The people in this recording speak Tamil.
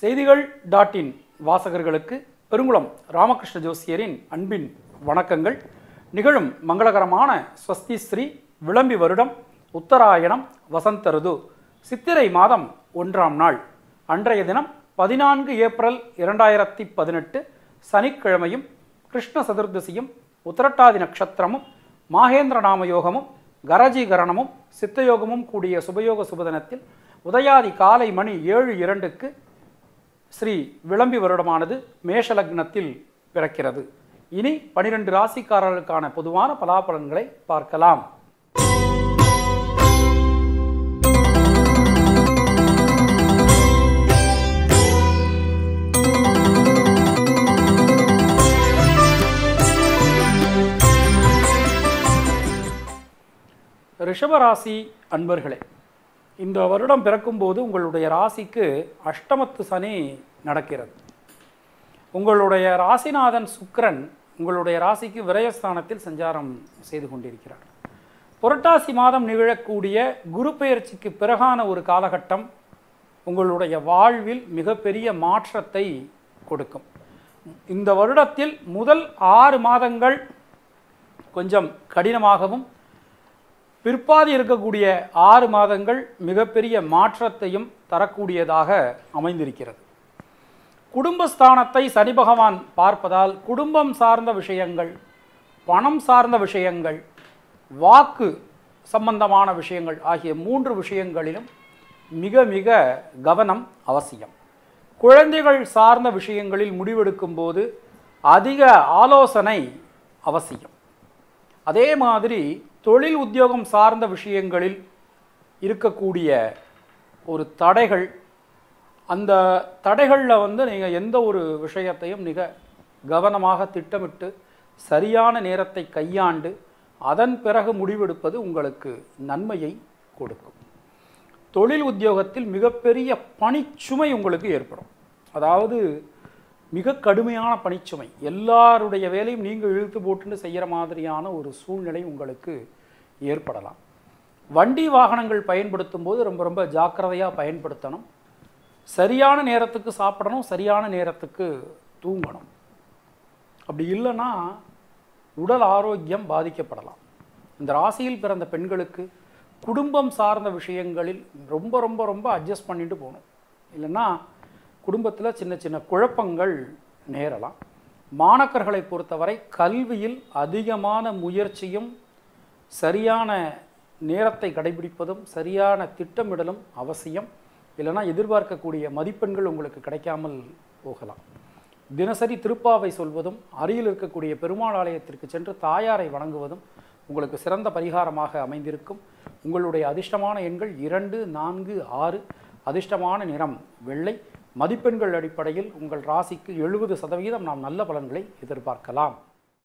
செய்திகள் டாட்-இன் வாசகர்களுக்கு பெருங்குளம் ராமகிருஷ்ண ஜோசியரின் அன்பின் வணக்கங்கள். நிகழும் மங்களகரமான ஸ்வஸ்தி ஸ்ரீ விளம்பி வருடம் உத்தராயணம் வசந்த ருது சித்திரை மாதம் 1ஆம் நாள் அன்றைய தினம் 14 ஏப்ரல் 2018 சனிக்கிழமையும் கிருஷ்ண சதுர்தசியும் உத்திரட்டாதி நட்சத்திரமும் மாகேந்திர நாம யோகமும் கரஜீகரணமும் சித்தயோகமும் கூடிய சுபயோக சுபதினத்தில் உதயாதி காலை மணி 7:02க்கு ஸ்ரீ விளம்பி வருடமானது மேஷ லக்னத்தில் பிறக்கிறது. இனி 12 ராசிக்காரர்களுக்கான பொதுவான பலாபலன்களை பார்க்கலாம். ரிஷபராசி அன்பர்களே, இந்த வருடம் பிறக்கும்போது உங்களுடைய ராசிக்கு அஷ்டமத்து சனி நடக்கிறது. உங்களுடைய ராசிநாதன் சுக்கிரன் உங்களுடைய ராசிக்கு விரயஸ்தானத்தில் சஞ்சாரம் செய்து கொண்டிருக்கிறார். புரட்டாசி மாதம் நிகழக்கூடிய குரு பெயர்ச்சிக்கு பிறகான ஒரு காலகட்டம் உங்களுடைய வாழ்வில் மிகப்பெரிய மாற்றத்தை கொடுக்கும். இந்த வருடத்தில் முதல் 6 மாதங்கள் கொஞ்சம் கடினமாகவும் பிற்பாதி இருக்கக்கூடிய 6 மாதங்கள் மிகப்பெரிய மாற்றத்தையும் தரக்கூடியதாக அமைந்திருக்கிறது. குடும்பஸ்தானத்தை சனி பகவான் பார்ப்பதால் குடும்பம் சார்ந்த விஷயங்கள், பணம் சார்ந்த விஷயங்கள், வாக்கு சம்பந்தமான விஷயங்கள் ஆகிய 3 விஷயங்களிலும் மிக மிக கவனம் அவசியம். குழந்தைகள் சார்ந்த விஷயங்களில் முடிவெடுக்கும் போது அதிக ஆலோசனை அவசியம். அதே மாதிரி தொழில் உத்தியோகம் சார்ந்த விஷயங்களில் இருக்கக்கூடிய ஒரு தடைகள், அந்த தடைகளில் நீங்கள் எந்த ஒரு விஷயத்தையும் மிக கவனமாக திட்டமிட்டு சரியான நேரத்தை கையாண்டு அதன் பிறகு முடிவெடுப்பது உங்களுக்கு நன்மையை கொடுக்கும். தொழில் உத்தியோகத்தில் மிகப்பெரிய பணிச்சுமை உங்களுக்கு ஏற்படும். அதாவது மிக கடுமையான பணிச்சுமை, எல்லாருடைய வேலையும் நீங்கள் இழுத்து போட்டுன்னு செய்கிற மாதிரியான ஒரு சூழ்நிலை உங்களுக்கு ஏற்படலாம். வண்டி வாகனங்கள் பயன்படுத்தும் போது ரொம்ப ரொம்ப ஜாக்கிரதையாக பயன்படுத்தணும். சரியான நேரத்துக்கு சாப்பிடணும், சரியான நேரத்துக்கு தூங்கணும். அப்படி இல்லைன்னா உடல் ஆரோக்கியம் பாதிக்கப்படலாம். இந்த ராசியில் பிறந்த பெண்களுக்கு குடும்பம் சார்ந்த விஷயங்களில் ரொம்ப ரொம்ப ரொம்ப அட்ஜஸ்ட் பண்ணிட்டு போகணும். இல்லைன்னா குடும்பத்தில் சின்ன சின்ன குழப்பங்கள் நேரலாம். மாணக்கர்களை பொறுத்தவரை கல்வியில் அதிகமான முயற்சியும் சரியான நேரத்தை கடைபிடிப்பதும் சரியான திட்டமிடலும் அவசியம். இல்லைனா எதிர்பார்க்கக்கூடிய மதிப்பெண்கள் உங்களுக்கு கிடைக்காமல் போகலாம். தினசரி திருப்பாவை சொல்வதும் அருகில் இருக்கக்கூடிய பெருமாள் ஆலயத்திற்கு சென்று தாயாரை வணங்குவதும் உங்களுக்கு சிறந்த பரிகாரமாக அமைந்திருக்கும். உங்களுடைய அதிர்ஷ்டமான எண்கள் 2, 4, 6. அதிர்ஷ்டமான நிறம் வெள்ளை. மதிப்பெண்கள் அடிப்படையில் உங்கள் ராசிக்கு 70% நாம் நல்ல பலன்களை எதிர்பார்க்கலாம்.